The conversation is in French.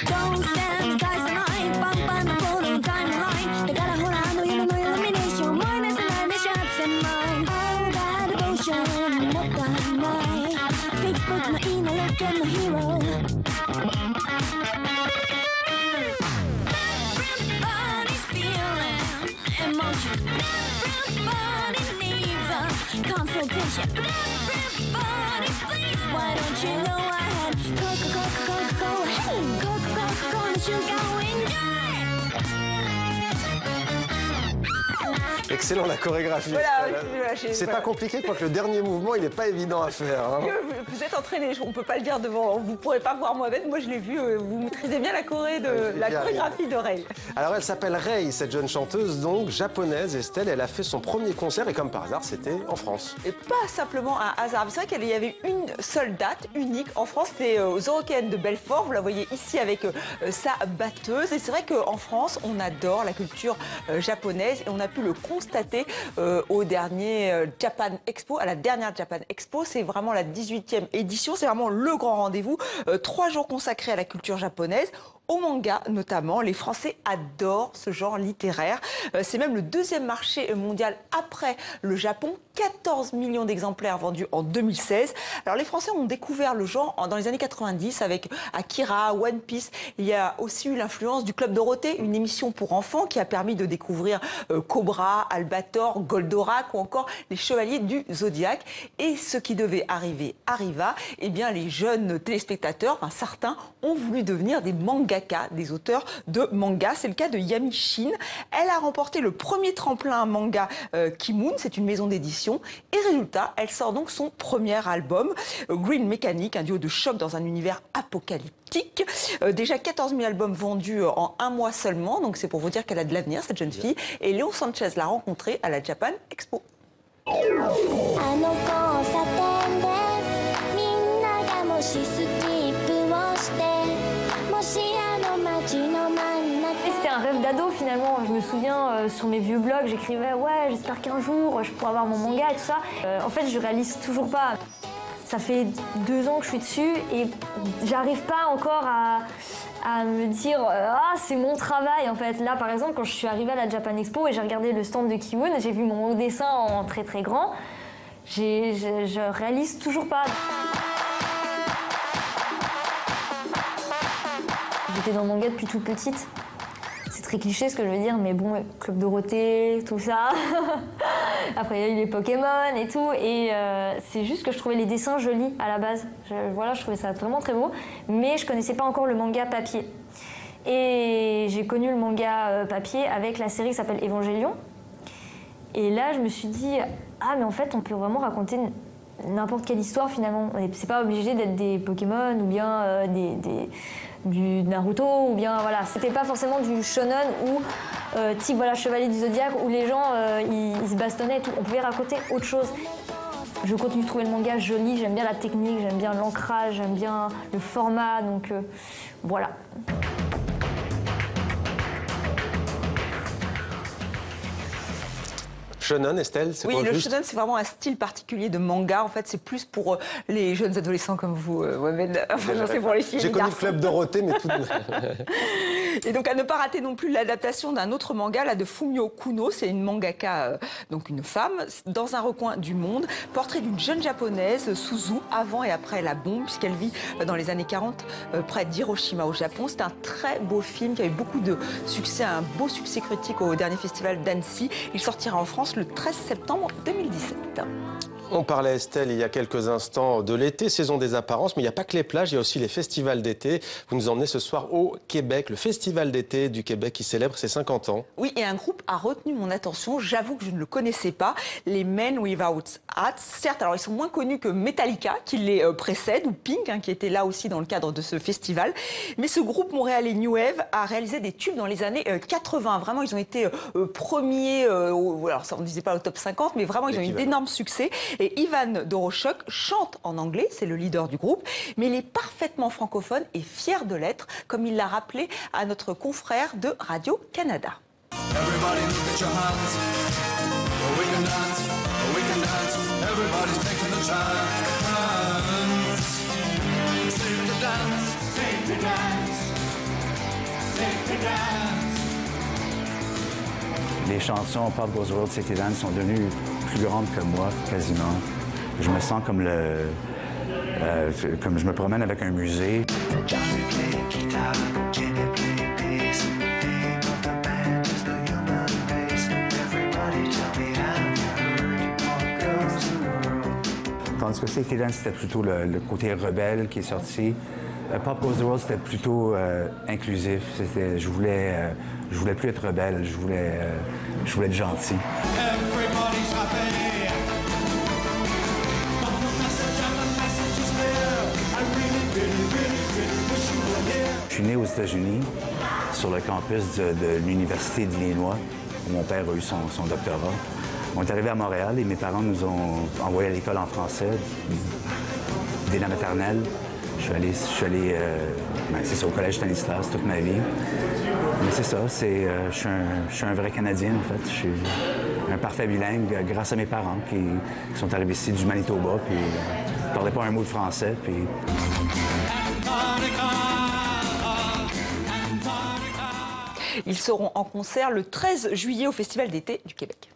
Don't stand the guys tonight, bang bang the phone on timeline. They gotta hold on to you know no illumination. Minus and nine, the shots and mine. All that devotion, what the night. Facebook, my inner look and my hero. Everybody's feeling emotions. Everybody needs a consultation. Everybody, please, why don't you know I had Coca-Cola, hey, Coca-Cola, sugar, enjoy. Excellent la chorégraphie. Voilà, c'est pas compliqué, quoique le dernier mouvement, il n'est pas évident à faire. Hein. Vous êtes entraîné, on ne peut pas le dire devant, vous ne pourrez pas voir Mohamed, moi je l'ai vu, vous maîtrisez bien la chorégraphie de Rei. Alors elle s'appelle Rei, cette jeune chanteuse, donc japonaise, Estelle, elle a fait son premier concert et comme par hasard, c'était en France. Et pas simplement un hasard, c'est vrai qu'il y avait une seule date unique en France, c'était aux Européennes de Belfort, vous la voyez ici avec sa batteuse et c'est vrai qu'en France, on adore la culture japonaise et on a pu le constater au dernier Japan Expo, à la dernière Japan Expo. C'est vraiment la 18e édition, c'est vraiment le grand rendez-vous. 3 jours consacrés à la culture japonaise. Au manga notamment, les Français adorent ce genre littéraire. C'est même le 2e marché mondial après le Japon. 14 millions d'exemplaires vendus en 2016. Alors les Français ont découvert le genre dans les années 90 avec Akira, One Piece. Il y a aussi eu l'influence du Club Dorothée, une émission pour enfants qui a permis de découvrir Cobra, Albator, Goldorak ou encore les Chevaliers du Zodiaque. Et ce qui devait arriver arriva. Eh bien les jeunes téléspectateurs, enfin, certains, ont voulu devenir des mangaka, des auteurs de manga. C'est le cas de Yami Shin. Elle a remporté le premier tremplin manga Kimoon, c'est une maison d'édition. Et résultat, elle sort donc son premier album, Green Mechanic, un duo de choc dans un univers apocalyptique. Déjà 14 000 albums vendus en 1 mois seulement, donc c'est pour vous dire qu'elle a de l'avenir, cette jeune fille. Et Léo Sanchez l'a rencontrée à la Japan Expo. C'était un rêve d'ado finalement. Je me souviens sur mes vieux blogs, j'écrivais ouais, j'espère qu'un jour je pourrai avoir mon manga et tout ça. En fait, je réalise toujours pas. Ça fait 2 ans que je suis dessus et j'arrive pas encore à me dire ah c'est mon travail en fait. Là par exemple quand je suis arrivée à la Japan Expo et j'ai regardé le stand de Kimoon, j'ai vu mon dessin en très très grand. Je réalise toujours pas. J'étais dans le manga depuis toute petite. C'est très cliché ce que je veux dire, mais bon, Club Dorothée, tout ça. Après, il y a eu les Pokémon et tout. Et c'est juste que je trouvais les dessins jolis à la base. Voilà, je trouvais ça vraiment très beau. Mais je connaissais pas encore le manga papier. Et j'ai connu le manga papier avec la série qui s'appelle Evangelion. Et là, je me suis dit, ah, mais en fait, on peut vraiment raconter n'importe quelle histoire finalement. C'est pas obligé d'être des Pokémon ou bien du Naruto ou bien voilà. C'était pas forcément du shonen ou type voilà Chevalier du Zodiaque où les gens ils se bastonnaient et tout. On pouvait raconter autre chose. Je continue de trouver le manga joli, j'aime bien la technique, j'aime bien l'ancrage, j'aime bien le format, donc voilà. Shonen, Estelle, c'est oui, quoi le juste shonen, c'est vraiment un style particulier de manga. En fait, c'est plus pour les jeunes adolescents comme vous, Mohamed. Enfin, c'est pour les filles. J'ai connu le Club Dorothée, mais tout. Et donc, à ne pas rater non plus l'adaptation d'un autre manga, là, de Fumio Kuno. C'est une mangaka, donc une femme, dans un recoin du monde. Portrait d'une jeune japonaise, Suzu, avant et après la bombe, puisqu'elle vit dans les années 40, près d'Hiroshima au Japon. C'est un très beau film qui a eu beaucoup de succès, un beau succès critique au dernier festival d'Annecy. Il sortira en France le 13 septembre 2017. On parlait, Estelle, il y a quelques instants de l'été, saison des apparences, mais il n'y a pas que les plages, il y a aussi les festivals d'été. Vous nous emmenez ce soir au Québec, le festival d'été du Québec qui célèbre ses 50 ans. Oui, et un groupe a retenu mon attention, j'avoue que je ne le connaissais pas, les Men Without Hats. Certes, alors ils sont moins connus que Metallica, qui les précède, ou Pink, qui était là aussi dans le cadre de ce festival. Mais ce groupe montréalais New Wave a réalisé des tubes dans les années 80. Vraiment, ils ont été premiers, alors ça, on ne disait pas au top 50, mais vraiment, ils ont eu d'énormes succès. Et Ivan Dorochuk chante en anglais, c'est le leader du groupe, mais il est parfaitement francophone et fier de l'être, comme il l'a rappelé à notre confrère de Radio-Canada. Les chansons Pop Goes World, City Dance sont devenues plus grandes que moi, quasiment. Je me sens comme comme je me promène avec un musée. Tandis que City Dance, c'était plutôt le côté rebelle qui est sorti. Pop Goes World, c'était plutôt inclusif. Je voulais plus être rebelle, je voulais être gentil. Je suis né aux États-Unis, sur le campus de l'Université d'Illinois, où mon père a eu son doctorat. On est arrivé à Montréal et mes parents nous ont envoyés à l'école en français, dès la maternelle. Je suis allé c'est ça, au collège Stanislas toute ma vie. Mais c'est ça, je suis un vrai Canadien, en fait. Je suis un parfait bilingue grâce à mes parents qui sont arrivés ici du Manitoba, puis ne parlaient pas un mot de français. Puis... Ils seront en concert le 13 juillet au Festival d'été du Québec.